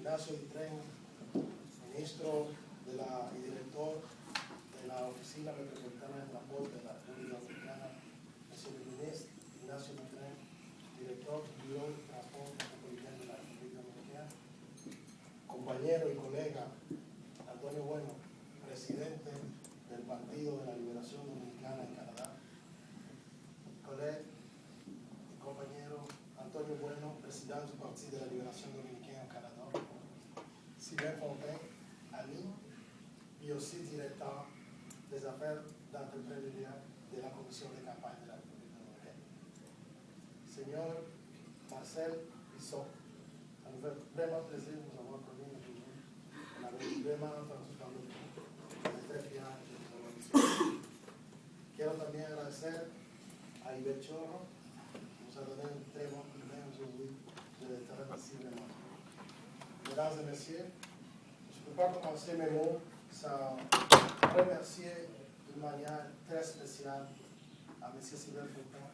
Ignacio Ditren, ministro y director de la Oficina Metropolitana de Transporte de la República Dominicana, Monsieur le ministre Ignacio Ditren, director del Bureau de Transporte Metropolitano de la República Dominicana, compañero y colega Antonio Bueno, presidente del Partido de la Liberación Dominicana en Canadá, colega y compañero Antonio Bueno, président du Parti de la Libération Dominicaine au Canada, Sylvain Fontaine, ami, et aussi directeur des affaires d'entrepreneuriat de la Commission de campagne de la République dominicaine. Seigneur Marcel Bissot, ça nous fait vraiment plaisir de vous avoir connu aujourd'hui. On avait vraiment entendu parler de vous. On est très fiers de vous avoir ici. Quiero también agradecer a Iber Chorro, qui nous a donné un très bon coup de main aujourd'hui. Je les remercie vraiment. Mesdames et messieurs, je ne peux pas commencer mes mots sans remercier d'une manière très spéciale à M. Sylvain Fontaine.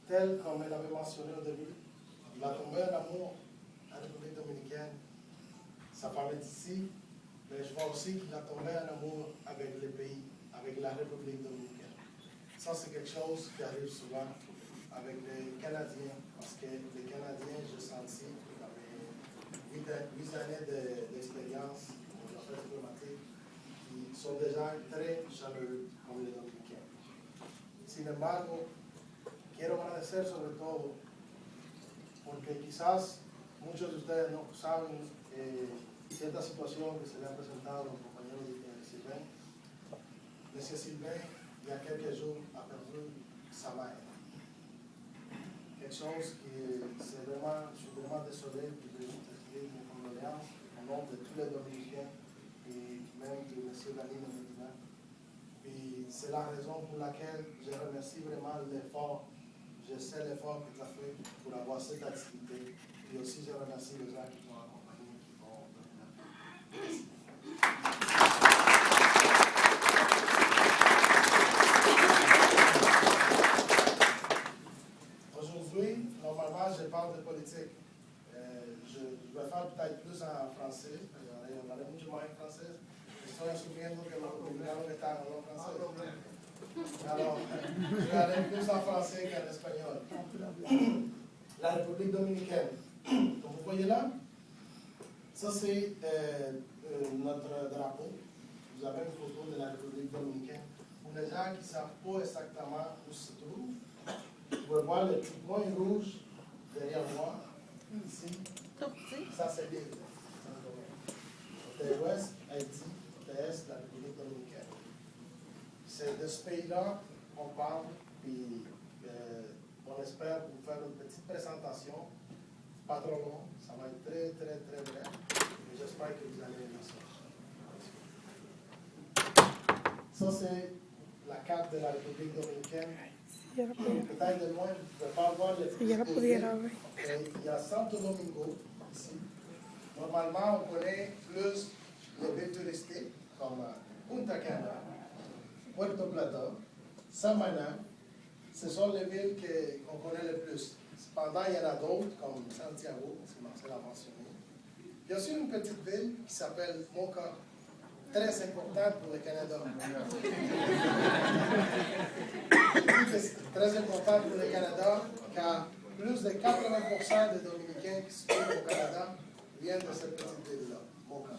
Tel comme elle avait mentionné au début, il a tombé en amour à la République dominicaine, sa femme est ici, mais je vois aussi qu'il a tombé en amour avec le pays, avec la République dominicaine. Ça, c'est quelque chose qui arrive souvent avec les Canadiens, parce que les Canadiens, je sens ici, avec 8 années d'expérience dans les affaires diplomatiques, qui sont déjà très chaleureux comme les Dominicains. Sin embargo, quiero agradecer sobre todo porque quizás muchos de ustedes no saben cierta situación que se le ha presentado a los compañeros de Sylvain. Monsieur Sylvain, il y a quelques jours, a perdu sa mère. Quelque chose qui, je suis vraiment désolé de vous exprimer mes condoléances au nom de tous les Dominicains et même de M. Danilo Medina. Et c'est la raison pour laquelle je remercie vraiment l'effort. Je sais l'effort que tu as fait pour avoir cette activité. Et aussi, je remercie les gens qui t'ont accompagné, qui t'ont donné la vie. Merci. Aujourd'hui, normalement, je parle de politique. Je vais faire peut-être plus en français. On a mucho más en francés. Estoy asumiendo que los dominicanos están hablando francés. Alors, je vais aller plus en français qu'en espagnol. La République dominicaine. Comme vous voyez là, ça c'est notre drapeau. Vous avez une photo de la République dominicaine. Pour les gens qui ne savent pas exactement où se trouve, vous pouvez voir le petit point rouge derrière moi, ici. Ça c'est l'île. Côté ouest, Haïti, côté est, la République dominicaine. C'est de ce pays-là qu'on parle, puis on espère vous faire une petite présentation. Pas trop long, ça va être très bref, et j'espère que vous allez aimer ça. Ça, c'est la carte de la République dominicaine. Peut-être de loin, vous ne pouvez pas voir les petits villes. Il y a Santo Domingo, ici. Normalement, on connaît plus les villes touristiques, comme Punta Cana, Puerto Plata, Samaná. Ce sont les villes qu'on connaît le plus. Cependant, il y en a d'autres, comme Santiago, que Marcel a mentionné. Il y a aussi une petite ville qui s'appelle Moka, très importante pour le Canada. C'est très important pour le Canada, car plus de 80% des Dominicains qui se trouvent au Canada viennent de cette petite ville-là, Moka.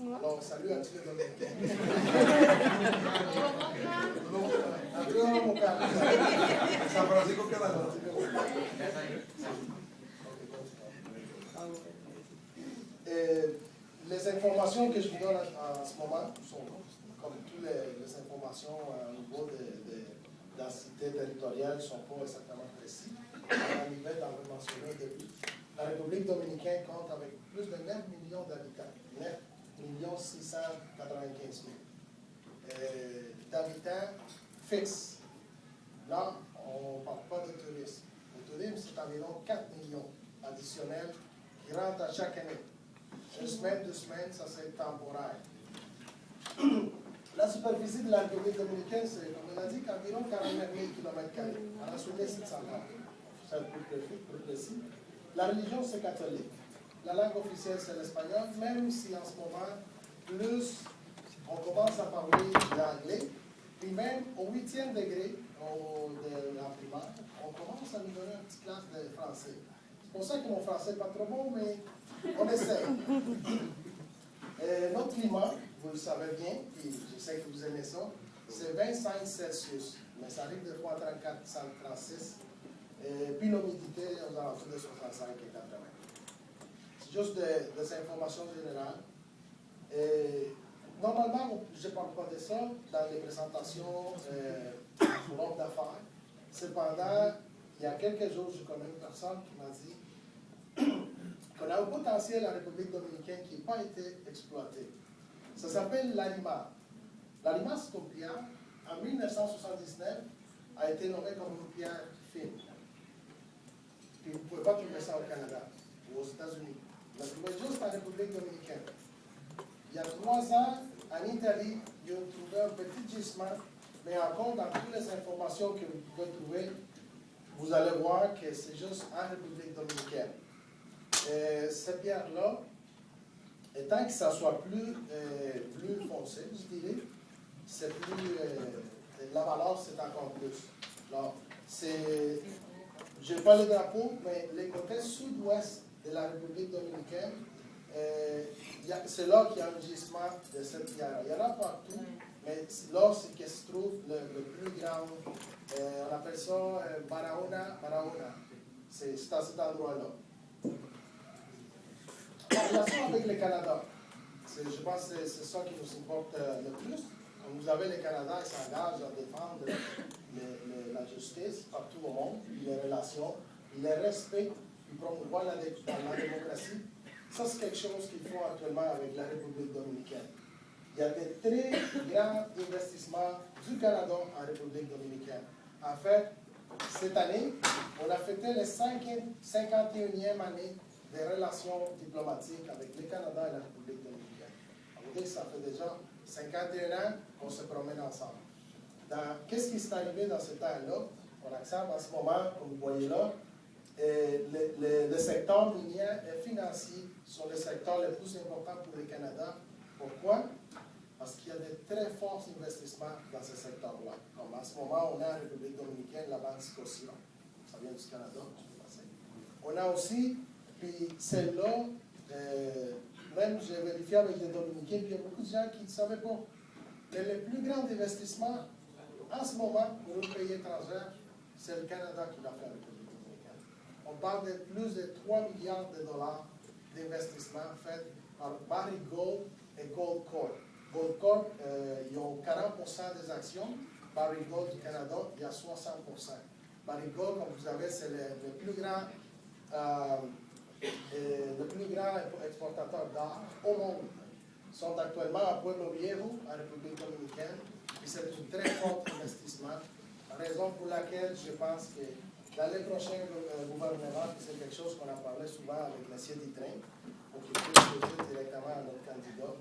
Alors, salut à tous les Dominicains. Adiós, Moka. San Francisco, Canada. Les informations que je vous donne en ce moment sont comme toutes les informations au niveau de la cité territoriale ne sont pas exactement précis. À niveau dans le mentionné au début. La République dominicaine compte avec plus de 9 millions d'habitants. 9 695 000 d'habitants fixes. Là, on ne parle pas de tourisme. Le tourisme, c'est environ 4 millions additionnels qui rentrent à chaque année. Une semaine, 2 semaines, ça c'est temporaire. La superficie de la République dominicaine, c'est, comme on a dit, environ 49 000 km². On a soulevé 700 c'est plus précis. La religion, c'est catholique. la langue officielle, c'est l'espagnol, même si en ce moment, plus on commence à parler l'anglais, puis même au 8e degré de la primaire, on commence à nous donner une petite classe de français. C'est pour ça que mon français n'est pas trop bon, mais on essaie. Notre climat, vous le savez bien, puis je sais que vous aimez ça, c'est 25 Celsius, mais ça arrive des fois à 34, 36, puis l'humidité aux alentours de 65 et 80. C'est juste des informations générales. Normalement, je ne parle pas de ça dans les présentations pour l'homme d'affaires. Cependant, il y a quelques jours, je connais une personne qui m'a dit qu'on a un potentiel en République dominicaine qui n'a pas été exploité. Ça s'appelle l'Alimar. L'Alimar, c'est une pierre, en 1979, a été nommée comme une pierre fine. Puis vous ne pouvez pas trouver ça au Canada ou aux États-Unis. Vous la trouvez juste en République dominicaine. Il y a 3 ans, en Italie, ils ont trouvé un petit gisement, mais encore dans toutes les informations que vous pouvez trouver, vous allez voir que c'est juste en République dominicaine. Cette pierre-là, tant que ça soit plus foncé, je dirais, c'est plus, la valeur, c'est encore plus. Alors, je n'ai pas le drapeau, mais les côtés sud-ouest de la République dominicaine, c'est là qu'il y a un gisement de cette pierre. Il y en a partout, mais là, c'est que se trouve le plus grand. On appelle ça Barahona. C'est à cet endroit-là. En relation avec le Canada, je pense que c'est ça qui nous importe le plus. Vous avez le Canada qui s'engage à défendre la justice partout au monde, les relations, le respect, puis promouvoir la démocratie. Ça, c'est quelque chose qu'il faut actuellement avec la République dominicaine. Il y a des très grands investissements du Canada en République dominicaine. En fait, cette année, on a fêté la 51e année des relations diplomatiques avec le Canada et la République dominicaine. On veut dire que ça fait déjà 51 ans qu'on se promène ensemble. Qu'est-ce qui s'est arrivé dans ce temps-là? On observe en ce moment, comme vous voyez là, le secteur minier et financier sont les secteurs les plus importants pour le Canada. Pourquoi? Parce qu'il y a de très forts investissements dans ce secteur-là. Comme en ce moment, on a en République dominicaine la Banque Scotia. Ça vient du Canada, je peux passer. On a aussi, puis celle-là, même j'ai vérifié avec les Dominicains, puis il y a beaucoup de gens qui ne savaient pas. Mais le plus grand investissement en ce moment pour un pays étranger, c'est le Canada qui l'a fait en République dominicaine. On parle de plus de 3 milliards de dollars d'investissement faits par Barrick Gold et Goldcorp. Goldcorp, ils ont 40% des actions. Barrick Gold du Canada, il y a 60%. Barrick Gold, comme vous savez, c'est le plus grand exportateur d'art au monde. Ils sont actuellement à Pueblo Viejo, en République dominicaine, et c'est un très fort investissement, raison pour laquelle je pense que dans les prochains gouvernements, c'est quelque chose qu'on a parlé souvent avec M. Dittrain, pour qu'il puisse poser directement à notre candidat.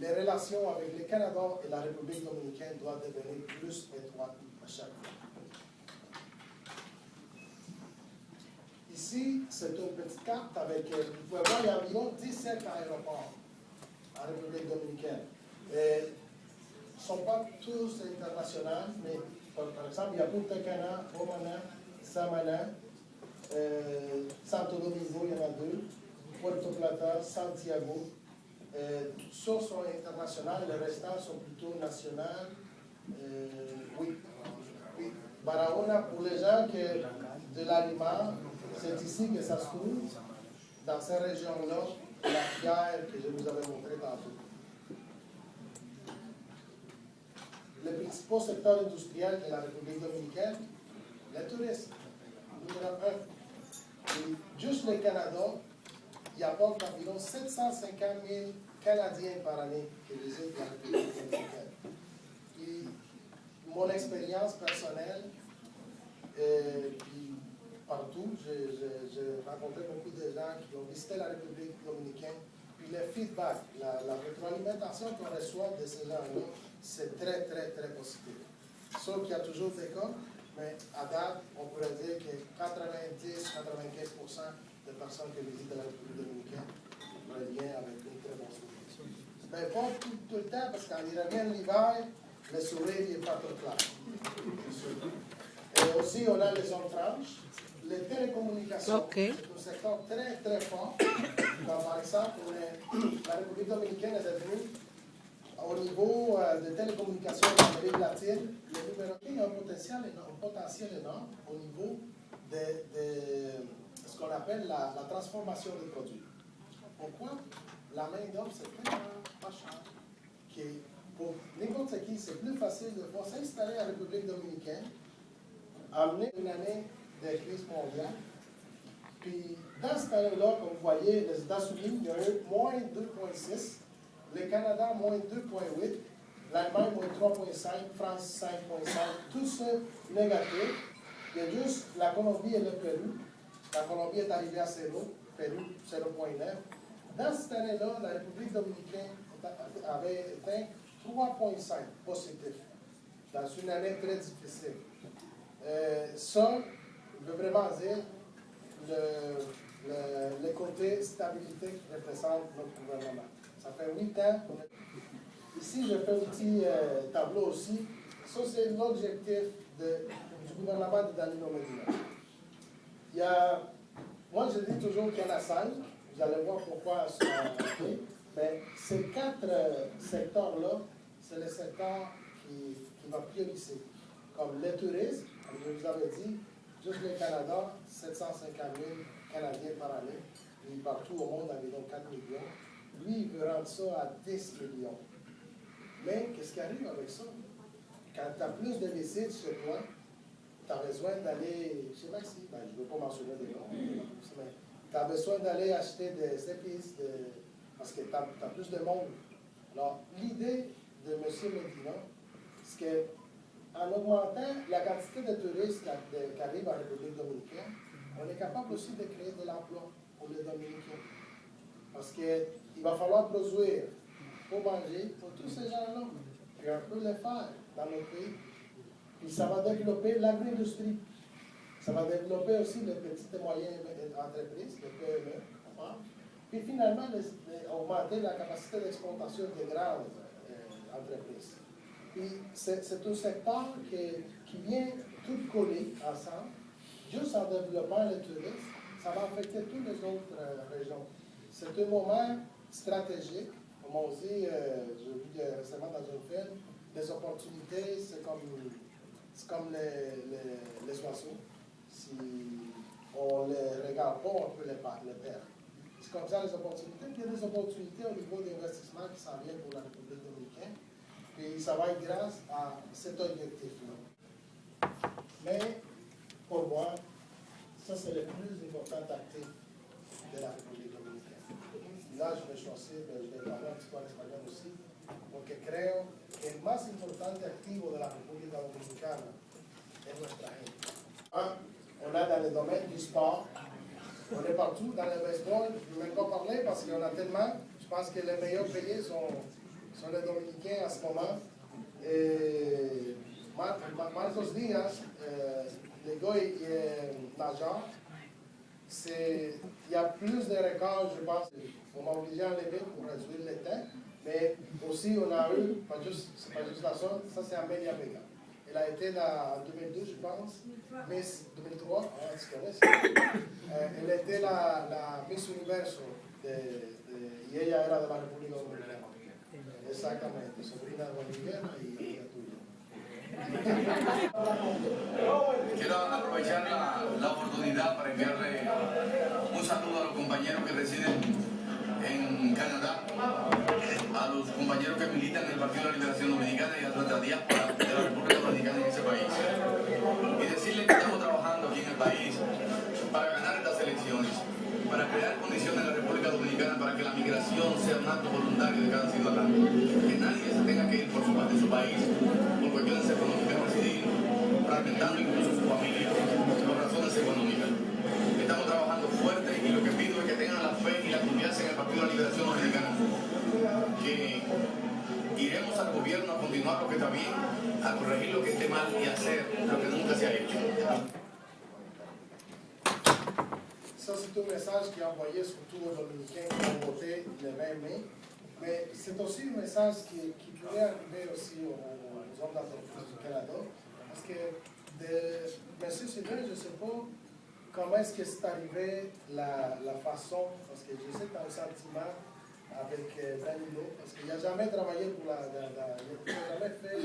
Les relations avec le Canada et la République dominicaine doivent devenir plus étroites à chaque fois. Ici, c'est une petite carte avec, vous pouvez voir, il y a environ 17 aéroports en République dominicaine. Ils ne sont pas tous internationaux, mais par exemple, il y a Punta Cana, Romana, Samana, Santo Domingo, il y en a 2, Puerto Plata, Santiago. Tous sont internationaux, les restants sont plutôt nationaux. Oui. Barahona, pour les gens de l'Alimar, c'est ici que ça se trouve, dans ces régions-là, la pierre que je vous avais montrée tantôt. Le principal secteur industriel de la République dominicaine, le tourisme, numéro 1. Et juste le Canada, il apporte environ 750 000 Canadiens par année qui visitent la République dominicaine. Et mon expérience personnelle, puis partout, j'ai rencontré beaucoup de gens qui ont visité la République dominicaine. Puis le feedback, la rétroalimentation qu'on reçoit de ces gens-là, c'est très, très, très positif. Sauf qu'il y a toujours des cas, mais à date, on pourrait dire que 90-95% de personnes qui visitent la République dominicaine reviennent avec une très bonne souvenir. Mais pas tout le temps, parce que quand ils reviennent l'hiver, le sourire n'est pas trop clair. Et aussi, on a les zones franches. Les télécommunications, c'est un secteur très, très fort. Comme par exemple, la République dominicaine est devenue, au niveau des télécommunications en Amérique latine, le numéro 1 a un potentiel énorme au niveau de ce qu'on appelle la transformation des produits. Pourquoi? La main-d'œuvre, c'est tellement pas cher que pour n'importe qui, c'est plus facile de pouvoir s'installer en République dominicaine, amener une année de crise mondiale. Puis, dans cette année-là, comme vous voyez, les États-Unis, il y a eu moins 2,6, le Canada, moins 2,8, l'Allemagne, moins 3,5, France, 5,5, tout ça négatif. Il y a juste la Colombie et le Pérou. La Colombie est arrivée à 0, Pérou 0,9. Dans cette année-là, la République dominicaine avait atteint 3,5 positifs dans une année très difficile. Ça veut vraiment dire le côté stabilité qui représente notre gouvernement. Ça fait 8 ans qu'on est... Ici, je fais un petit tableau aussi. Ça, c'est l'objectif du gouvernement de Danilo Medina. Moi, je dis toujours qu'il y en a 5. Vous allez voir pourquoi ça a été. Mais ces 4 secteurs-là, c'est le secteur qui va prioriser. Comme le tourisme, comme je vous avais dit, juste le Canada, 750 000 Canadiens par année, et partout au monde, environ 4 millions. Lui, il veut rendre ça à 10 millions. Mais qu'est-ce qui arrive avec ça? Quand tu as plus de visites chez toi, tu as besoin d'aller chez Maxi, je ne veux pas mentionner des noms, mais tu as besoin d'aller acheter des épices, parce que tu as plus de monde. Alors, l'idée de M. Medina, c'est qu'en augmentant la quantité de touristes qui arrivent en République dominicaine, on est capable aussi de créer de l'emploi pour les Dominicains. Parce qu'il va falloir produire pour manger pour tous ces gens-là. Puis on peut le faire dans notre pays. Puis ça va développer l'agro-industrie. Ça va développer aussi les petites et moyennes entreprises, les PME. Puis finalement, augmenter la capacité d'exportation des grandes entreprises. Puis c'est un secteur qui vient tout coller ensemble. Juste en développant le tourisme, ça va affecter toutes les autres régions. C'est un moment stratégique. Comme on dit, j'ai vu récemment dans un film, les opportunités, c'est comme les oiseaux. Si on ne les regarde pas, on peut les perdre. C'est comme ça les opportunités. Puis il y a des opportunités au niveau d'investissement qui s'en viennent pour la République dominicaine. Puis ça va être grâce à cet objectif-là. Mais, pour moi, ça c'est le plus important actif de la République dominicaine. Là, je vais choisir, je vais parler un petit peu en espagnol aussi, porque creo que el más importante activo de la República Dominicana es nuestra gente. On a dans le domaine du sport, on est partout, dans le baseball, je ne vais même pas parler parce qu'il y en a tellement. Je pense que les meilleurs payés sont les Dominicains en ce moment. Et Marcos Díaz, le gars est nageur. Il y a plus de records, je pense. On m'a obligé à enlever pour réduire le temps. Mais aussi, on a eu, c'est pas juste la zone, ça c'est Amélia Vega. Elle a été là en 2002, je pense. Miss 2003, tu connais. Elle était la Miss Universo y ella era de la República Dominicana. Exactamente, sobrina boliviana y ella tuya. Quiero aprovechar la oportunidad para enviarle un saludo a los compañeros que residen en Canadá, a los compañeros que militan en el Partido de la Liberación Dominicana y a nuestra diáspora de la República Dominicana en ese país. Y decirles que estamos trabajando aquí en el país para ganar estas elecciones, para crear condiciones en la República Dominicana para que la migración sea un acto voluntario de cada ciudadano. Que nadie se tenga que ir por su país por cuestiones económicas, residir, fragmentando incluso su familia por razones económicas. Estamos trabajando fuerte y lo que pido es que tengan la fe y la confianza en el Partido de la Liberación Dominicana. Que iremos al gobierno a continuar lo que está bien, a corregir lo que esté mal y hacer lo que nunca se ha hecho. Ça, c'est c'est un message qui est envoyé surtout aux Dominicains qui ont voté le 20 mai, mais c'est aussi un message qui pourrait arriver aussi aux hommes d'entreprise du Canada, parce que M. Sylvain, je ne sais pas comment est-ce que c'est arrivé la façon, parce que je sais que tu as un sentiment avec Danilo, parce qu'il n'a jamais travaillé pour il n'a jamais fait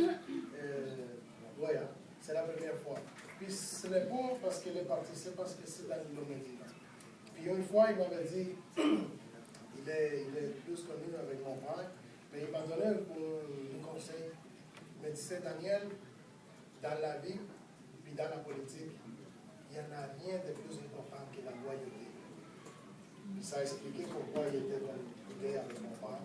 Goya, c'est la première fois. Puis ce n'est pas parce qu'il est parti, c'est parce que c'est Danilo Medina. Puis une fois, il m'avait dit, il est plus connu avec mon père, mais il m'a donné un conseil. Il me disait, Daniel, dans la vie, puis dans la politique, il n'y en a rien de plus important que la loyauté. Puis ça a expliqué pourquoi il était gay avec mon père.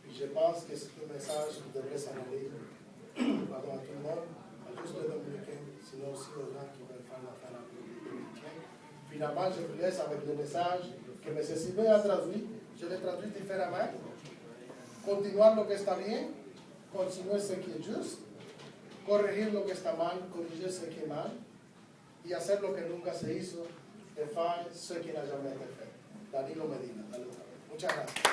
Puis je pense que c'est un message qui devrait s'en aller à tout le monde, pas juste les Dominicains, sinon aussi aux gens qui veulent faire l'affaire avec les Dominicains. Finalement, je vous laisse avec le message que M. Sylvain a traduit. Je l'ai traduit différemment. Continuar lo que está bien, continuar ce qui est juste, corregir lo que está mal, corriger ce qui est mal, y hacer lo que nunca se hizo, de faire ce qui n'a jamais été fait. Danilo Medina. Muchas gracias.